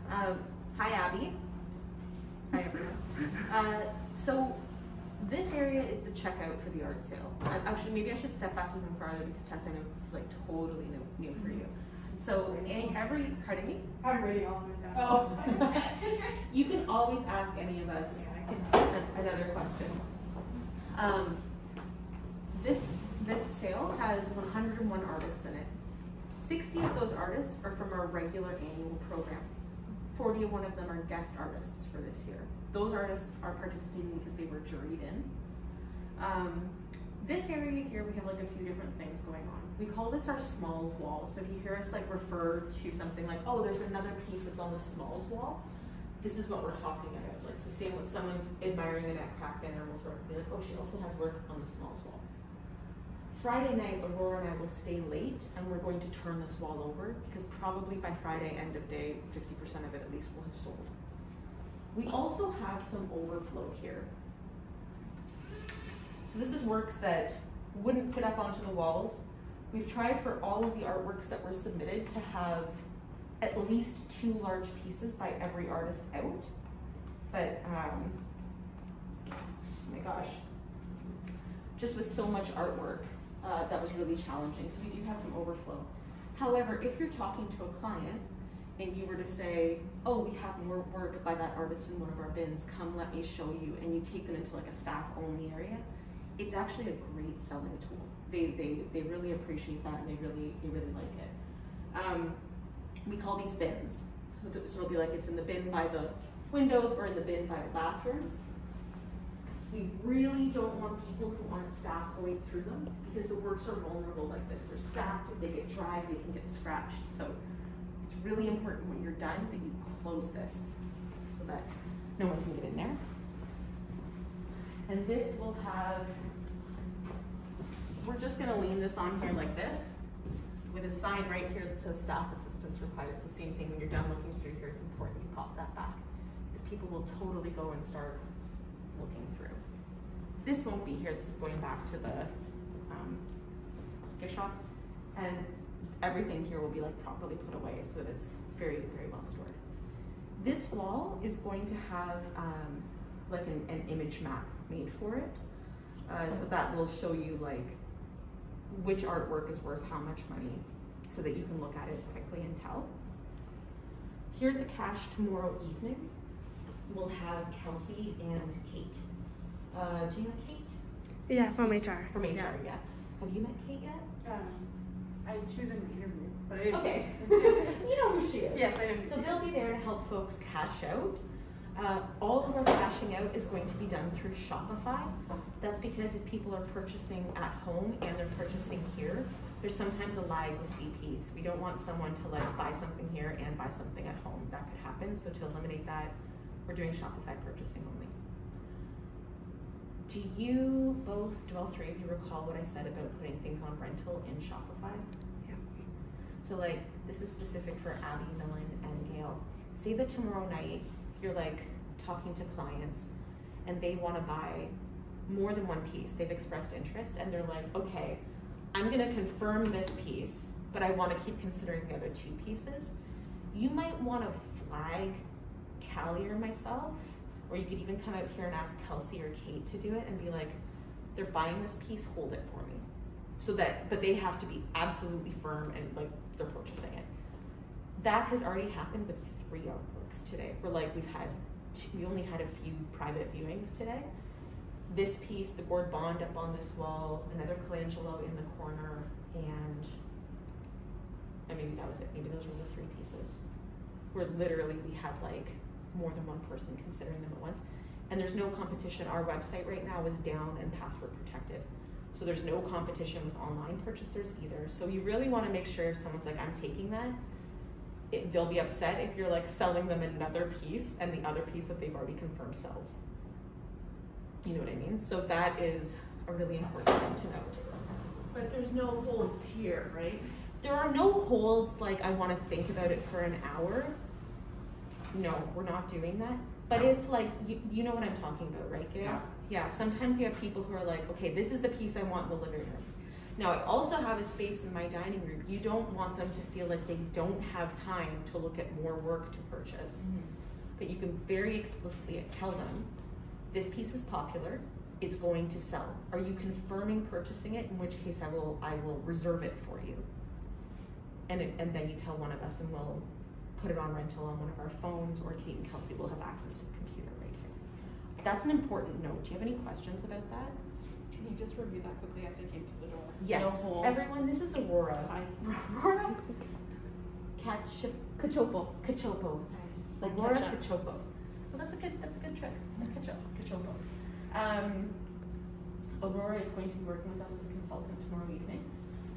Hi, Abby. Hi, everyone. So this area is the checkout for the art sale. Actually, maybe I should step back even farther because Tessa, I know this is like totally new for you. So pardon me? I'm ready all of it down. Oh. You can always ask any of us another question. This sale has 101 artists in it. 60 of those artists are from our regular annual program. 41 of them are guest artists for this year. Those artists are participating because they were juried in. This area here, we have like a few different things going on. We call this our smalls wall. So if you hear us like refer to something like, oh, there's another piece that's on the smalls wall, this is what we're talking about. Like, so say when someone's admiring Annette Crackman Animals work, be like, oh, she also has work on the smalls wall. Friday night, Aurora and I will stay late and we're going to turn this wall over because probably by Friday, end of day, 50% of it at least will have sold. We also have some overflow here. So this is works that wouldn't fit up onto the walls. We've tried for all of the artworks that were submitted to have at least 2 large pieces by every artist out. But, oh my gosh, just with so much artwork, that was really challenging. So we do have some overflow. However, if you're talking to a client and you were to say, oh, we have more work by that artist in one of our bins, come let me show you, and you take them into like a staff only area, it's actually a great selling tool. They really appreciate that and they really like it. We call these bins. So it'll be like it's in the bin by the windows or in the bin by the bathrooms. We really don't want people who aren't staffed going through them because the works are vulnerable like this. They're stacked, if they get dry, they can get scratched. So it's really important when you're done that you close this so that no one can get in there. And this will have, we're just gonna lean this on here like this with a sign right here that says staff assistance required. So same thing when you're done looking through here, it's important you pop that back because people will totally go and start looking through. This won't be here, this is going back to the gift shop, and everything here will be like properly put away so that it's very well stored. This wall is going to have like an image map made for it, so that will show you like which artwork is worth how much money so that you can look at it quickly and tell. Here at the cash tomorrow evening, we'll have Kelsey and Kate. Do you know Kate? Yeah, from HR. From HR, yeah. Have you met Kate yet? I choose an interview, but I okay. You know who she is. Yes, I know. So they'll be there to help folks cash out. All of our cashing out is going to be done through Shopify. That's because if people are purchasing at home and they're purchasing here, there's sometimes a lag with CPs. We don't want someone to like buy something here and buy something at home. That could happen. So to eliminate that, we're doing Shopify purchasing only. Do all 3 of you recall what I said about putting things on rental in Shopify? Yeah. So like, this is specific for Abby, Millen, and Gail. Say that tomorrow night, you're like talking to clients and they want to buy more than one piece. They've expressed interest and they're like, okay, I'm gonna confirm this piece, but I want to keep considering the other 2 pieces. You might want to flag Callie or myself, or you could even come out here and ask Kelsey or Kate to do it and be like, they're buying this piece, hold it for me. So that, but they have to be absolutely firm and like they're purchasing it. That has already happened with 3 artworks today. We're like, we only had a few private viewings today. This piece, the Gord Bond up on this wall, another Colangelo in the corner, and I mean, that was it. Maybe those were the 3 pieces. Where literally we had like more than one person considering them at once. And there's no competition. Our website right now is down and password protected. So there's no competition with online purchasers either. So you really want to make sure if someone's like, I'm taking that, they'll be upset if you're like selling them another piece and the other piece that they've already confirmed sells. You know what I mean? So that is a really important thing to note. But there's no holds here, right? There are no holds like I want to think about it for an hour. No, we're not doing that. But if like, you know what I'm talking about, right, Gail? Yeah. Yeah, sometimes you have people who are like, okay, this is the piece I want in the living room. Now, I also have a space in my dining room. You don't want them to feel like they don't have time to look at more work to purchase. But you can very explicitly tell them, this piece is popular, it's going to sell. Are you confirming purchasing it? In which case I will reserve it for you. And then you tell one of us and we'll put it on rental on one of our phones, or Kate and Kelsey will have access to the computer right here. That's an important note. Do you have any questions about that? Can you just review that quickly as I came to the door? Yes. No holds. Everyone, this is Aurora. Hi. Aurora Cachopo. Cachopo. Like Aurora Cachopo. Well, that's a good trick. Cachopo. Aurora is going to be working with us as a consultant tomorrow evening.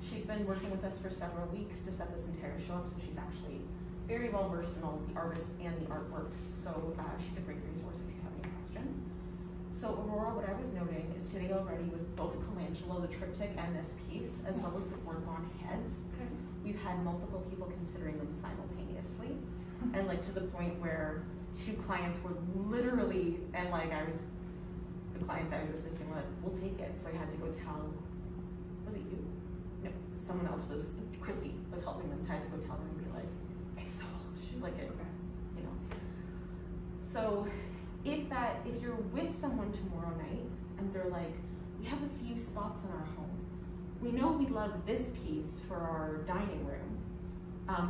She's been working with us for several weeks to set this entire show up, so she's actually very well versed in all of the artists and the artworks. So she's a great resource if you have any questions. So Aurora, what I was noting is today already with both Colangelo, the triptych, and this piece, as well as the Bourbon heads, we've had multiple people considering them simultaneously. And like to the point where 2 clients were literally, and like the clients I was assisting with, we'll take it. So I had to go tell, was it you? No, someone else was, Christy was helping them. I had to go tell them and be like, it's sold. Like it, you know. So if you're with someone tomorrow night and they're like, we have a few spots in our home. We know we love this piece for our dining room,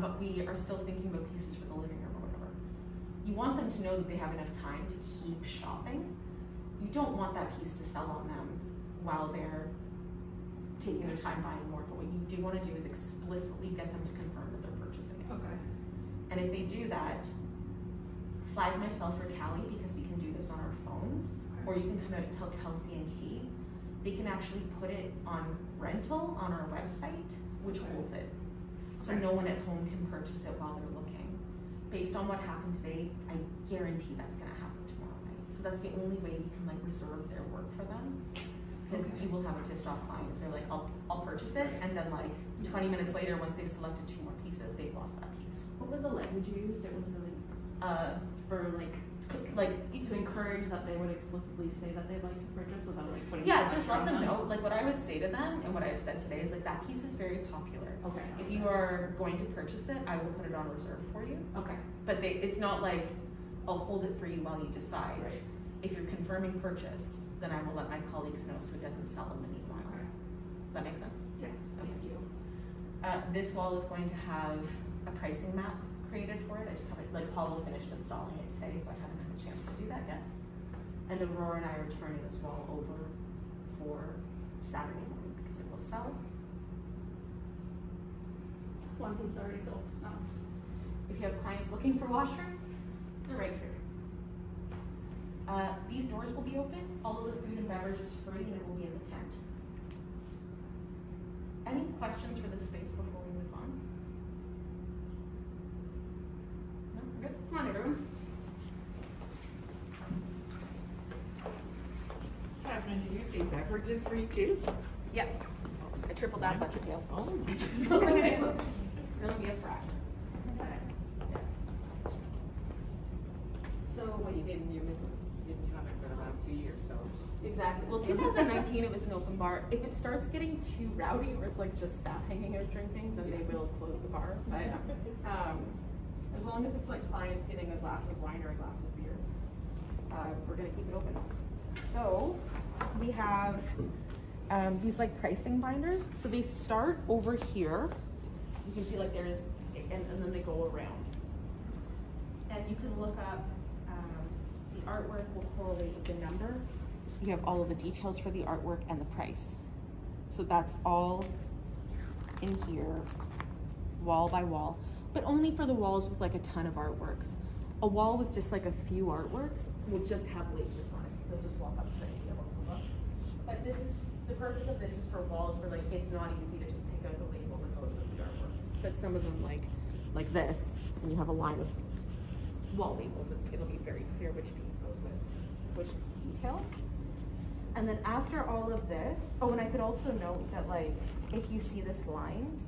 but we are still thinking about pieces for the living room or whatever. You want them to know that they have enough time to keep shopping. You don't want that piece to sell on them while they're taking their time buying more, but what you do want to do is explicitly get them to confirm that they're purchasing it. Okay. And if they do that, flag myself or Callie, because we can do this on our phones, or you can come out and tell Kelsey and Kate. They can actually put it on rental on our website, which holds it. So no one at home can purchase it while they're looking. Based on what happened today, I guarantee that's gonna happen tomorrow night. So that's the only way we can like reserve their work for them. Because you will have a pissed off client if they're like, I'll purchase it, and then like 20 minutes later, once they've selected 2 more pieces, they've lost that piece. What was the language you used? It was really for like to encourage that they would explicitly say that they'd like to purchase without like putting. Yeah, just let them know. Like what I would say to them, and what I've said today is like that piece is very popular. Okay. If you are going to purchase it, I will put it on reserve for you. Okay. But it's not like I'll hold it for you while you decide. Right. If you're confirming purchase, then I will let my colleagues know so it doesn't sell in the meanwhile. Okay. Does that make sense? Yes. Thank you. This wall is going to have a pricing map created for it. I just haven't, like Paula finished installing it today, so I haven't had a chance to do that yet. And Aurora and I are turning this wall over for Saturday morning because it will sell. One piece already sold. Oh. If you have clients looking for washrooms, they're right here. These doors will be open. All of the food and beverage is free and it will be in the tent. Any questions for this space before we move on? No, we're good. Come on, everyone. Jasmine, did you say beverages free too? Yeah. I tripled that budget deal. Oh. Okay. It'll be a frac. Okay. So what you didn't have it for the last 2 years, so. Exactly. Well, 2019 it was an open bar. If it starts getting too rowdy, or it's like just staff hanging out drinking, then they will close the bar. But as long as it's like clients getting a glass of wine or a glass of beer, we're gonna keep it open. So we have these like pricing binders. So they start over here. You can see like there's, and then they go around. And you can look up, the artwork will correlate with the number. You have all of the details for the artwork and the price. So that's all in here, wall by wall, but only for the walls with like a ton of artworks. A wall with just like a few artworks will just have labels on it. So just walk up to it and be able to look. But this is, the purpose of this is for walls where like it's not easy to just pick out the label that goes with the artwork. But some of them like this, when you have a line of wall labels, it'll be very clear which piece goes with which details. And then after all of this, oh, and I could also note that like, if you see this line,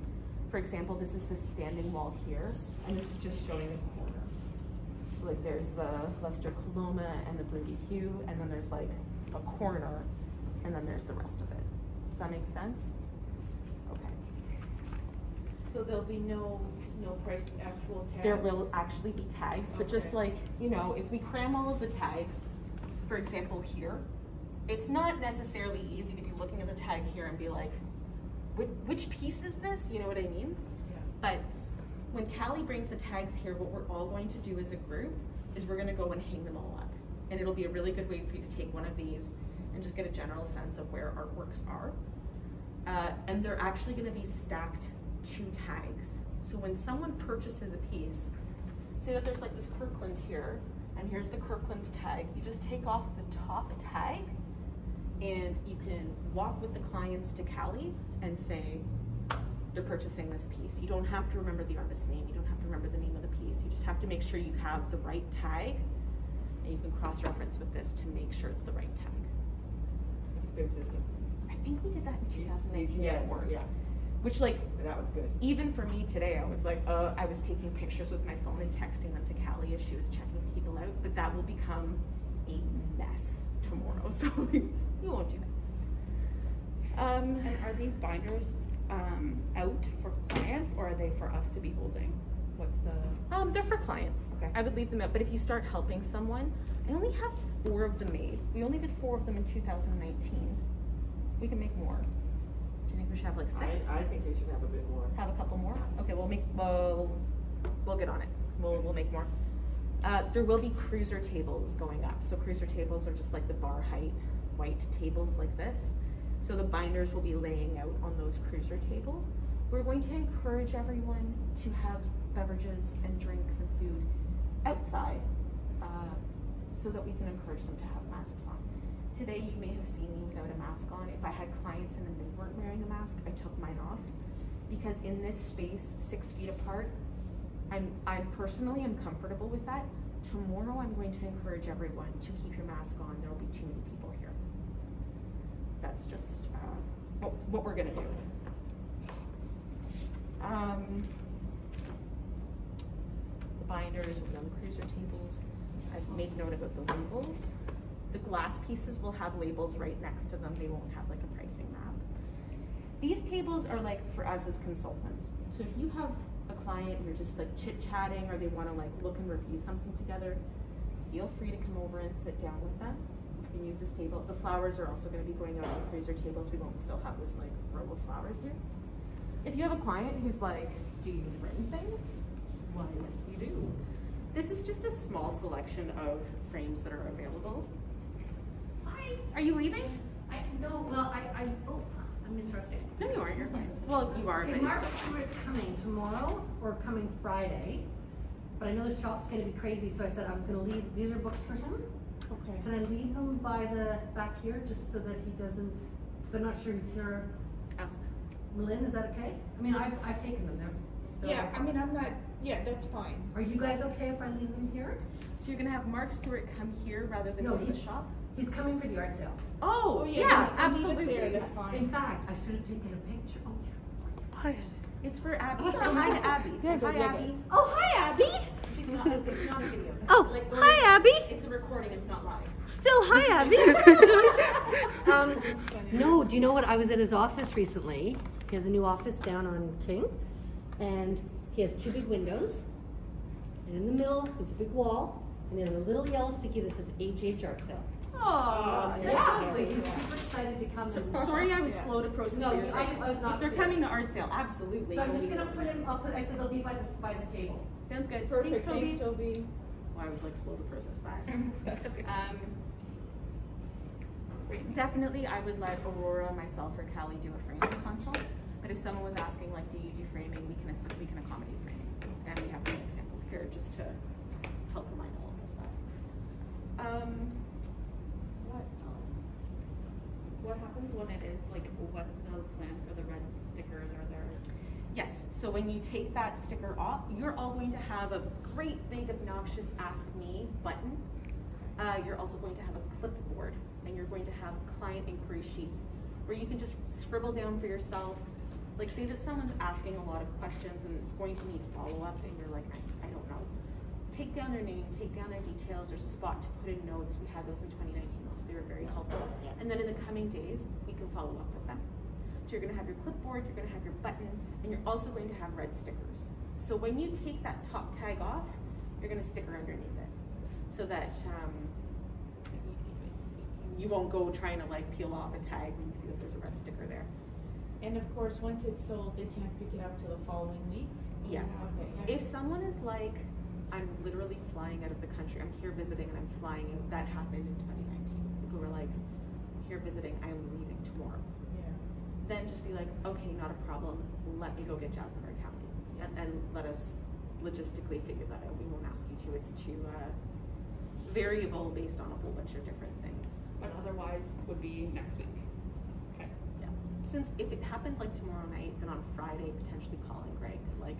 for example, this is the standing wall here, and this is just showing the corner. So like there's the Lester Coloma and the Brady Hue, and then there's like a corner, and then there's the rest of it. Does that make sense? So there'll be no price, actual tags? There will actually be tags, but just Okay. like, you know, if we cram all of the tags, for example here, it's not necessarily easy to be looking at the tag here and be like, which piece is this? You know what I mean? Yeah. But when Callie brings the tags here, what we're all going to do as a group is we're gonna go and hang them all up. And it'll be a really good way for you to take one of these and just get a general sense of where artworks are. And they're actually gonna be stacked to tags. So when someone purchases a piece, say that there's like this Kirkland here, and here's the Kirkland tag, you just take off the top tag, and you can walk with the clients to Callie and say, they're purchasing this piece. You don't have to remember the artist's name, you don't have to remember the name of the piece, you just have to make sure you have the right tag, and you can cross-reference with this to make sure it's the right tag. It's a good system. I think we did that in 2019 and it worked. Yeah, Which like, that was good. even for me today, I was like, I was taking pictures with my phone and texting them to Callie as she was checking people out, but that will become a mess tomorrow, so we won't do that. And are these binders out for clients, or are they for us to be holding? What's the? They're for clients. Okay. I would leave them out, but if you start helping someone, I only have 4 of them made. We only did 4 of them in 2019. We can make more. Do you think we should have like 6? I think you should have a bit more. Have a couple more? Okay, we'll get on it. We'll make more. There will be cruiser tables going up. So cruiser tables are just like the bar height white tables like this. So the binders will be laying out on those cruiser tables. We're going to encourage everyone to have beverages and drinks and food outside so that we can encourage them to have masks on. Today you may have seen me without a mask on. If I had clients and then they weren't wearing a mask, I took mine off. Because in this space, 6 feet apart, I personally am comfortable with that. Tomorrow I'm going to encourage everyone to keep your mask on. There will be too many people here. That's just what we're gonna do. The binders will be on the cruiser tables. I've made note about the labels. The glass pieces will have labels right next to them. They won't have like a pricing map. These tables are like for us as consultants. So if you have a client and you're just like chit-chatting, or they want to like look and review something together, feel free to come over and sit down with them. You can use this table. The flowers are also going to be going out on the cruiser tables. We won't still have this like row of flowers here. If you have a client who's like, do you frame things? Why, yes, we do. This is just a small selection of frames that are available. Hi. Are you leaving? I'm interrupting. No, you aren't. You're fine. Well, you are. Okay, But Mark Stewart's coming tomorrow or coming Friday, but I know the shop's gonna be crazy, so I said I was gonna leave, these are books for him. okay. Can I leave them by the back here, just so that he doesn't, because I'm not sure he's here. Ask. Malin, is that okay? I mean, I've taken them, they're Yeah, I mean, I'm not, yeah, that's fine. Are you guys okay if I leave them here? So you're gonna have Mark Stewart come here rather than No, go to the he's- shop? He's coming for the art sale. Oh, Oh, yeah, yeah, leave it absolutely. there, that's fine. In fact, I should have taken a picture. Oh, Hi. It's for Abby. Say hi to Abby. Say hi, Abby. oh hi, Abby! She's not. It's not a video. Oh, Like, hi, Abby. It's a recording. It's not live. Still hi, Abby. No, do you know what? I was at his office recently. He has a new office down on King, and he has 2 big windows. And in the middle is a big wall, and then a little yellow sticky that says HH Art Sale. Oh, Yeah, so he's super excited to come. And Sorry, I was slow to process No, what you're I saying. was not They're clear. coming to art sale. Absolutely. So I'm just gonna put him. I said they'll be by the table. Sounds good. Perfect, Thanks, thanks, Toby. Well, I was like slow to process that. That's okay. Definitely, I would let Aurora, myself, or Callie do a framing consult. But if someone was asking, like, do you do framing, we can accommodate framing, and we have some examples here just to help remind all of us that. What else? What happens when it is like? What's the plan for the red stickers? Are there? Yes, so when you take that sticker off, you're all going to have a great big obnoxious Ask Me button. You're also going to have a clipboard, and you're going to have client inquiry sheets where you can just scribble down for yourself. Like, say that someone's asking a lot of questions and it's going to need follow-up, and you're like, I don't know. Take down their name, take down their details. There's a spot to put in notes. We had those in 2019, so they were very helpful. And then in the coming days, we can follow up with them. So you're gonna have your clipboard, you're gonna have your button, and you're also going to have red stickers. So when you take that top tag off, you're gonna sticker underneath it, so that you won't go trying to like peel off a tag when you see that there's a red sticker there. And of course, once it's sold, they can't pick it up till the following week? Yes. Okay, yeah. If someone is like, I'm literally flying out of the country, I'm here visiting and I'm flying out, that happened in 2019. People were like, here visiting, I'm leaving tomorrow. Yeah. Then just be like, okay, not a problem, let me go get Jasmine County. And let us logistically figure that out. We won't ask you to, it's too variable based on a whole bunch of different things. But otherwise would be next week. Okay. Yeah. Since if it happened like tomorrow night, then on Friday, potentially calling Greg, like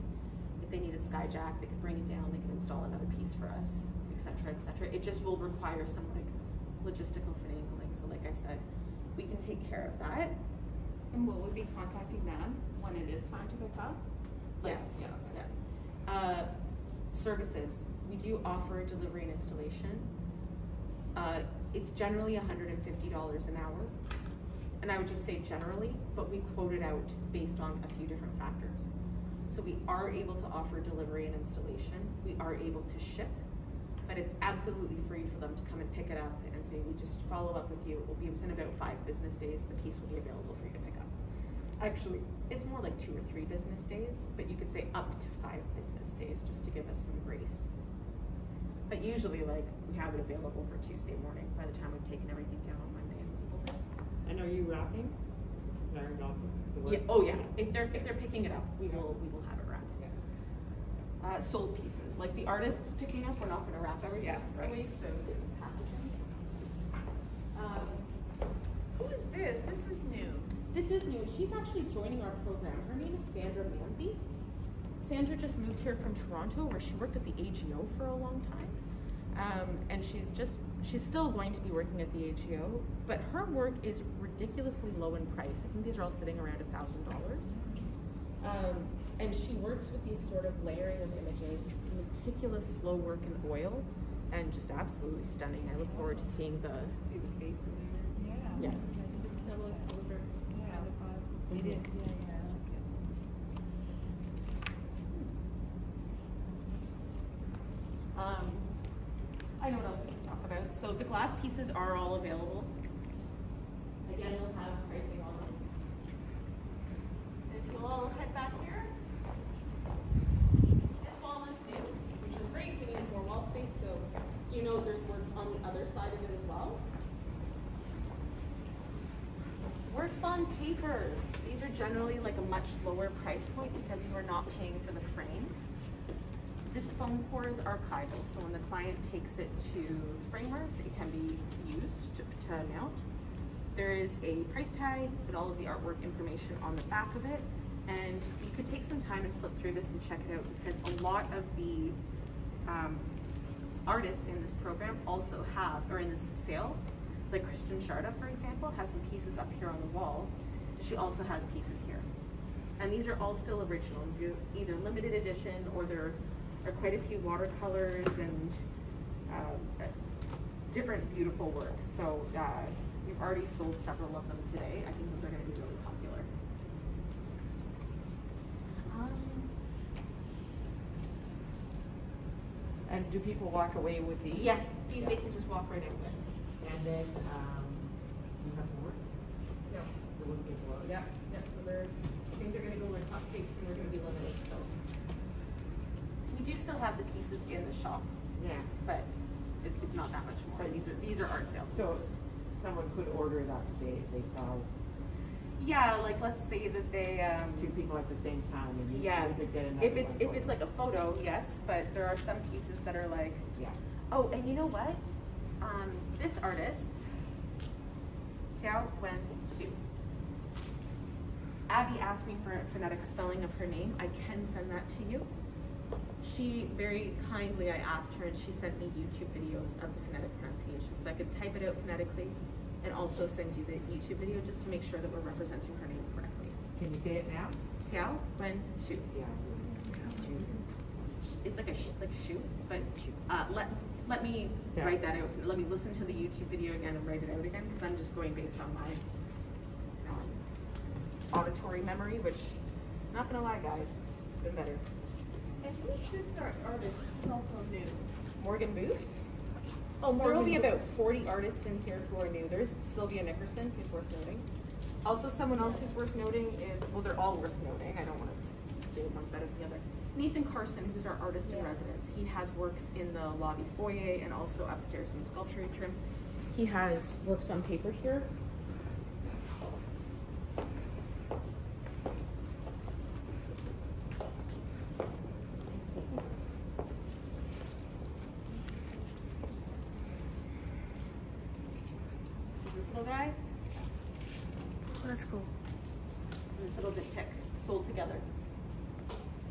if they needed Skyjack, they could bring it down, they could install another piece for us, etc., etc. It just will require some like logistical finagling. So like I said, we can take care of that. And will we be contacting them when it is time to pick up? Like, Yes. Yeah. Okay. Yeah. Services. We do offer delivery and installation. It's generally $150 an hour. And I would just say generally, but we quote it out based on a few different factors. So we are able to offer delivery and installation. We are able to ship, but it's absolutely free for them to come and pick it up and say, we just follow up with you. It will be within about 5 business days. The piece will be available for you to pick up. Actually, it's more like 2 or 3 business days, but you could say up to 5 business days just to give us some grace. But usually, like, we have it available for Tuesday morning by the time we've taken everything down on Monday and labeled it. And are you wrapping? Or not the work? Yeah. Oh yeah. If they're picking it up, we will have it wrapped. Sold pieces, like the artists picking up, we're not going to wrap everything. Yeah, right. Away, so packaging. Who is this? This is new. This is new. She's actually joining our program. Her name is Sandra Manzi. Sandra just moved here from Toronto, where she worked at the AGO for a long time. And she's still going to be working at the AGO, but her work is ridiculously low in price. I think these are all sitting around $1,000. And she works with these sort of layering of images, meticulous slow work in oil, and just absolutely stunning. I look forward to seeing the See the face in there? Yeah. yeah. That looks over kind of fun. It is, yeah. I know what else we can talk about. So the glass pieces are all available. Again, we'll have pricing on them. If you'll all head back here. This wall is new, which is great. We need more wall space. So do you know there's work on the other side of it as well? Works on paper. These are generally like a much lower price point because you are not paying for the frame. This foam core is archival, so when the client takes it to the framework, it can be used to mount. There is a price tag with all of the artwork information on the back of it, and you could take some time and flip through this and check it out because a lot of the artists in this program also have, or in this sale, like Christian Sharda, for example, has some pieces up here on the wall. She also has pieces here. And these are all still original, either limited edition or there are quite a few watercolors and different beautiful works. So we've already sold several of them today. I think that they're going to be really popular. And do people walk away with these? Yes, these they can just walk right out with. And then, you have more? No. The ones that go out? Yeah, yeah. So I think they're going to go in cupcakes and they're going to be limited. So we do still have the pieces in the shop, Yeah. but it's not that much more. These are art sale So pieces. someone could order that they saw Yeah, like let's say that they 2 people at the same time and you yeah. could get another If it's like a photo, yes, but there are some pieces that are like, yeah. oh, and you know what? This artist, Xiao Wen Xu. Abby asked me for a phonetic spelling of her name. I can send that to you. She very kindly, I asked her, and she sent me YouTube videos of the phonetic pronunciation. So I could type it out phonetically and also send you the YouTube video just to make sure that we're representing her name correctly. Can you say it now? Xiao Wen Xu. Yeah. It's like a shoe, but let me write that out. Let me listen to the YouTube video again and write it out again because I'm just going based on my auditory memory, which, not gonna lie guys, it's been better. And who's this artist? This is also new. Morgan Booth. Oh, There will be Morgan about 40 artists in here who are new. There's Sylvia Nickerson, who's worth noting. Also, someone else who's worth noting is, well, they're all worth noting. I don't want to say one's better than the other. Nathan Carson, who's our artist in residence. He has works in the lobby foyer and also upstairs in the sculpture atrium. He has works on paper here. This little guy, Oh, that's cool. and this little diptych sold together.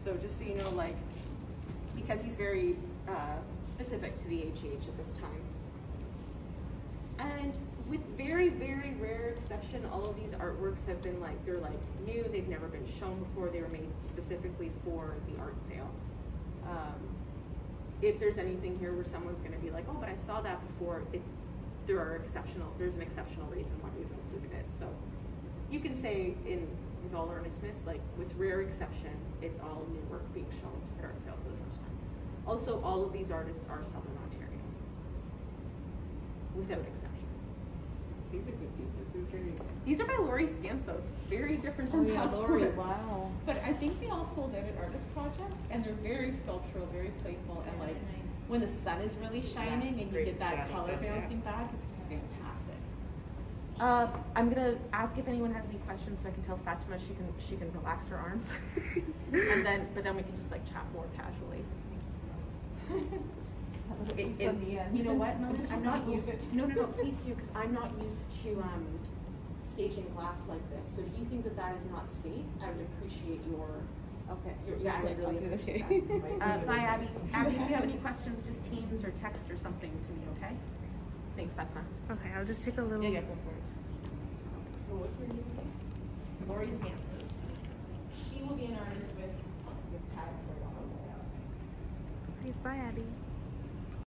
So just so you know, like, because he's very specific to the HH at this time. And with very, very rare exception, all of these artworks have been like, they're like new, they've never been shown before, they were made specifically for the art sale. If there's anything here where someone's gonna be like, oh, but I saw that before, there's an exceptional reason why we've included it. So you can say with all earnestness, like with rare exception, it's all new work being shown at art sale for the first time. Also, all of these artists are Southern Ontario, without exception. These are good pieces. Who's reading? These are by Laurie Scansos, very different than Passport. Wow. But I think they all sold out at Artist Project, and they're very sculptural, very playful, and like when the sun is really shining and you great get that shadow color stuff, yeah. bouncing back, it's just fantastic. I'm gonna ask if anyone has any questions so I can tell Fatima she can relax her arms, and then we can just like chat more casually. You know what, Melinda? I'm not used. No, please do, because I'm not used to staging glass like this. So if you think that that is not safe, I would appreciate your. Okay. Yeah, I would really appreciate that. Bye, Abby. Abby, if you have any questions, just Teams or text or something to me, okay? Thanks, Fatima. Okay, I'll just take a little. Yeah, go for it. So what's her name again? Laurie Scansos. She will be an artist with tags right on. Bye, Abby.